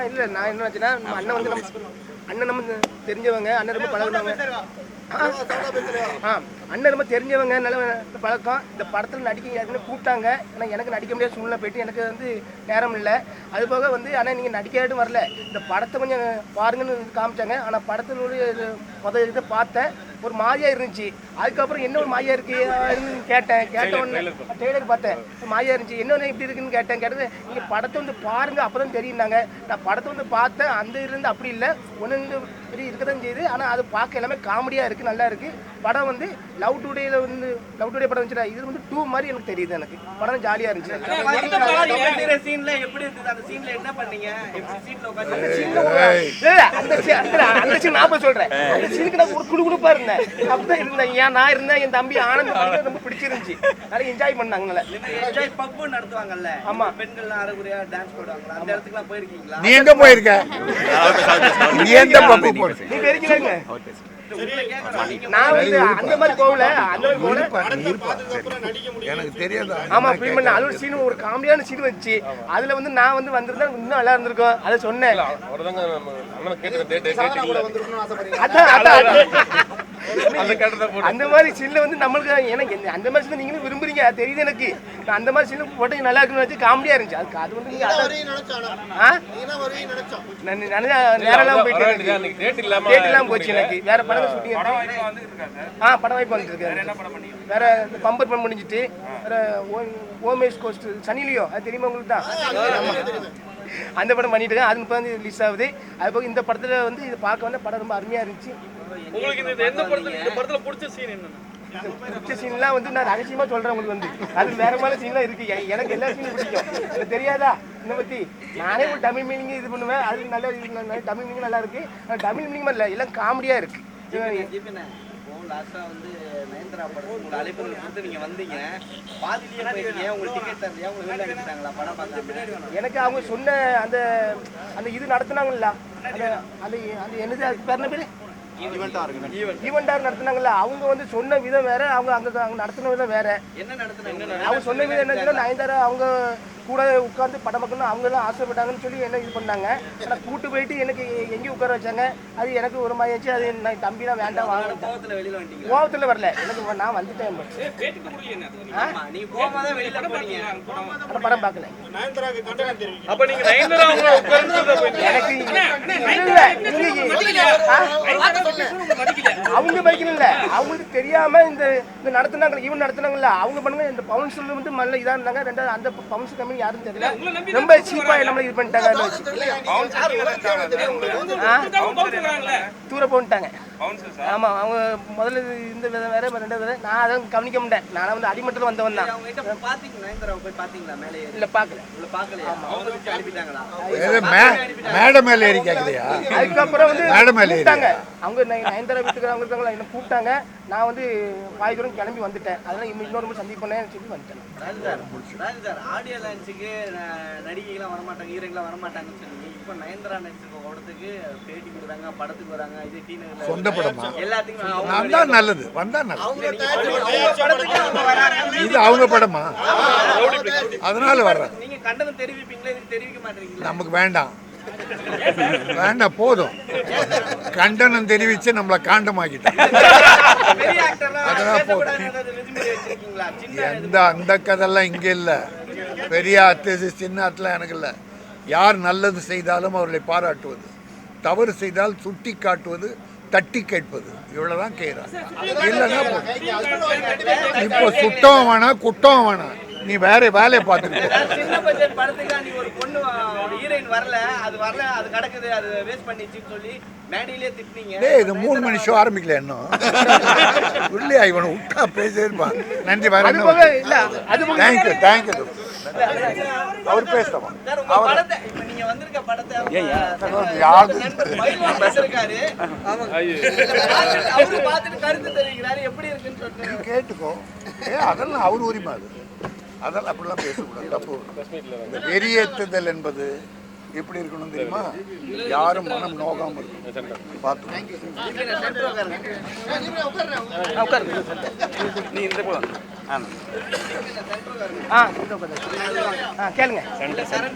இல்லை நான் என்ன ஆச்சுன்னா நம்ம அண்ணன் வந்து அண்ணன் நம்ம தெரிஞ்சவங்க, அண்ணன் ரொம்ப பழகுனவங்க. அண்ணன் ரொம்ப தெரிஞ்சவங்க, நல்ல பழக்கம். இந்த படத்தில் நடிக்க ஏற்கனவே கூப்பிட்டாங்க. ஆனால் எனக்கு நடிக்க முடியாத சூழ்நிலை போயிட்டு எனக்கு வந்து நேரம் இல்லை. அது போக வந்து ஆனால் நீங்கள் நடிக்காட்டும் வரல, இந்த படத்தை கொஞ்சம் பாருங்கன்னு காமிச்சாங்க. ஆனால் படத்தினுடைய முதல் இதை பார்த்தேன், ஒரு மாதிரியா இருந்துச்சு. அதுக்கப்புறம் என்ன ஒரு மாதிரியா இருக்கு கேட்ட உடனே ட்ரெய்லர் பார்த்தேன், மாதிரியா இருந்துச்சு. என்ன இப்படி இருக்குன்னு கேட்டது நீங்கள் படத்தை வந்து பாருங்க அப்பதான் தெரியுனாங்க. நான் படத்தை வந்து பார்த்தேன், அந்த இருந்து அப்படி இல்லை, ஒன்று இருக்கதான் செய்யுது. ஆனால் அது பார்க்க எல்லாமே காமெடியாக இருக்குது, நல்லா இருக்குது. படம் வந்து லவ் டுடேல வந்து லவ் டுடே படம் வந்துச்சுடா, இது வந்து 2 மாதிரி எனக்கு தெரியுது. எனக்கு படம் ஜாலியாக இருந்துச்சு. அந்த சீன் நான் சொல்றேன், அந்த சீனுக்கு நான் ஒரு குடுகுடுப்பா இருந்தேன். அப்படிதான் இருந்தேன். நான் இருந்தேன், என் தம்பி ஆனந்த் ரொம்ப பிடிச்சிருந்துச்சு. நிறைய என்ஜாய் பண்ணாங்க. நடத்துவாங்கல்ல, ஆமா, பெண்கள் அரைகுறையா டான்ஸ் போடுவாங்க, அந்த இடத்துக்குலாம் போயிருக்கீங்களா? நீ எங்க போயிருக்க? நீ எந்த பப்பு போற? நீ பெருக்கீங்க. நான் வந்து அந்த மாதிரி போகல, அந்த மாதிரி எனக்கு தெரியாது. ஆமா, ஃபிலிம் பண்ண அது ஒரு சீன், ஒரு காமெடியான சீன் வச்சு அதுல வந்து நான் வந்து வந்திருந்தா இன்னும் நல்லா இருந்திருக்கும். அதை சொன்னேன். அந்த மாதிரி சீன்ல வந்து நம்மளுக்கு எனக்கு அந்த மாதிரி சீன் நீங்களும் விரும்புறீங்க, அது தெரியுது எனக்கு. அந்த மாதிரி சீன் போட்டு நல்லா இருக்குன்னு வச்சு காமெடியா இருந்துச்சு. அது வந்து நேரம் போயிட்டு டேட் இல்லாம போச்சு எனக்கு. வேற படம் ஷூட்டிங் படம் வாய்ப்பு வந்துட்டு இருக்கு. வேற பம்பர் பண்ண முடிஞ்சிட்டு வேற ஓமேஷ் கோஸ்ட் சனிலியோ, அது தெரியுமா உங்களுக்கு தான்? அந்த படம் பண்ணிட்டு இருக்கேன். அது இப்போ வந்து ரிலீஸ் ஆகுது. அது போக இந்த படத்துல வந்து இது பார்க்க வந்த படம் ரொம்ப அருமையா இருந்துச்சு. உங்களுக்கு இந்த படத்துல பிடிச்ச சீன் என்ன? பிடிச்ச சீன்லாம் வந்து நான் ரகசியமா சொல்றேன் உங்களுக்கு. வந்து அது வேற மாதிரி சீன்லாம் இருக்கு. எனக்கு எல்லா சீனும் பிடிக்கும். எனக்கு தெரியாதா இதை பத்தி? நானே ஒரு தமிழ் மீனிங் இது பண்ணுவேன். அது நல்ல தமிழ் மீனிங் நல்லா இருக்கு. தமிழ் மீனிங் இல்லை, எல்லாம் காமெடியா இருக்கு. லாஸ்டா வந்து நயன்தாரா படம் உங்களை அழைப்புகள் கொடுத்து நீங்க வந்தீங்க, பாதியிலேயே போயிருக்கீங்க. உங்களுக்கு டிக்கெட் தரலையா? உங்களுக்கு வெளில அனுப்பிட்டாங்களா படம் பார்க்க? எனக்கு அவங்க சொன்ன அந்த அந்த இது நடத்துனாங்கல்ல, அந்த அந்த அந்த என்னது அது பேர் என்ன பேரு, ஈவெண்டா நடத்துனாங்கல்ல, அவங்க வந்து சொன்ன விதம் வேற, அவங்க அங்க நடத்தின விதம் வேற. என்ன நடத்துனாங்க? அவங்க சொன்ன விதம் என்னன்னா, நயன்தாரா அவங்க கூட உட்காந்து படம் பார்க்கணும் அவங்க எல்லாம் ஆசைப்பட்டாங்கன்னு சொல்லி என்ன இது பண்ணாங்க. ஆனால் கூட்டு போயிட்டு எனக்கு எங்கேயும் உட்கார வச்சாங்க. அது எனக்கு ஒரு மாதிரி ஆச்சு. அது நான் தம்பிலாம் வேண்டாம் வாங்க, கோவத்தில் வரல. எனக்கு நான் வந்துட்டேன். படம் பார்க்கல. அவங்க பைக்கல இல்ல, அவங்களுக்கு தெரியாம இந்த நடத்துனாங்க, இவன் நடத்துனாங்கல்ல, அவங்க பண்ணுங்க. இந்த பவுன்சல் வந்து நல்ல இதா இருந்தாங்க. ரெண்டாவது அந்த பவுன்சல் கம்பெனி யாரும் தெரியல, ரொம்ப சீப்பா நம்மள இது பண்ணிட்டாங்க. தூர போட்டாங்க. ஆமா, அவங்க முதல்ல இந்த விதம் வேற, ரெண்டாவது வேற. நான் அதை கவனிக்க முடியேன். நான் வந்து அடிமட்டத்தில் வந்தவன் தான். இல்ல பாக்கல. மேடம் மேல ஏறி கேட்கலையா? அதுக்கப்புறம் வந்து மேடம் மேல கூப்பிட்டாங்க. அவங்க நயன்தாரா வீட்டுக்கு அவங்க இருக்காங்களா, என்ன கூப்பிட்டாங்க. நான் வந்து பாய்தூரம் கிளம்பி வந்துட்டேன். அதெல்லாம் இன்னொரு முறை சந்திப்பேன்னு சொல்லி வந்துட்டேன். ஆடியோ லான்ச்சுக்கு நடிகைகளாம் வரமாட்டாங்க, ஹீரோங்களாம் வரமாட்டாங்கன்னு சொல்லி இப்போ நயன்தாரா நடிச்சிருக்க படத்துக்கு பேட்டி கொடுக்குறாங்க, படத்துக்கு வராங்க. இது டீனர் சொந்த படமா? எல்லாத்துக்கும் வந்தா நல்லது, வந்தா நல்லது. இது அவங்க படமா? அதனால வர்றேன். நீங்க கண்டனம் தெரிவிப்பீங்களா? இதுக்கு தெரிவிக்க மாட்டீங்களா? நமக்கு வேண்டாம், வேண்டாம், போதும். கண்டனம் தெரிவிச்சு நம்மளை காண்டமாக்கிட்டேன். அதெல்லாம் போதும். அந்த கதெல்லாம் இங்க இல்ல. பெரிய ஆர்டிஸ்ட், சின்ன ஆர்ட்லாம் எனக்கு இல்லை. யார் நல்லது செய்தாலும் அவர்களை பாராட்டுவது, தவறு செய்தால் சுட்டி காட்டுவது, தட்டி கேட்பது, இவ்வளவுதான் கேட்கிறாங்க. இல்லைன்னா இப்போ சுட்டம் வேணாம், குட்டம் வேணாம், நீ வேற வேலையை பார்த்துட்டு. சின்ன பட்ஜெட் படத்துக்கு நீ ஒரு பொண்ணு ஒரு ஹீரோயின் வரல, அது கிடக்குது, அது வேஸ்ட் பண்ணிச்சுன்னு சொல்லி மேடையிலே திட்டினீங்க. டேய், இது 3 மணி ஷோ ஆரம்பிக்கல இன்னும். இல்லையா, இவனை விட்டா பேசியிருப்பான். நன்றி, வேற என்ன? Thank you, thank you. அவர் பேசமா? நீங்க வந்திருக்க படத்தை கருத்து தெரிவிக்கிறாரு, எப்படி இருக்குன்னு சொல்லிட்டு கேட்டுக்கோ. அதெல்லாம் அவர் உரிமை. அது அதெல்லாம் அப்படிலாம் பேசக்கூடாது, தப்பு. இந்த வெறியேற்றுதல் என்பது எப்படி இருக்கணும் தெரியுமா? யாரும் மனம் நோகாம இருக்கணும். பார்த்து கேளுங்க.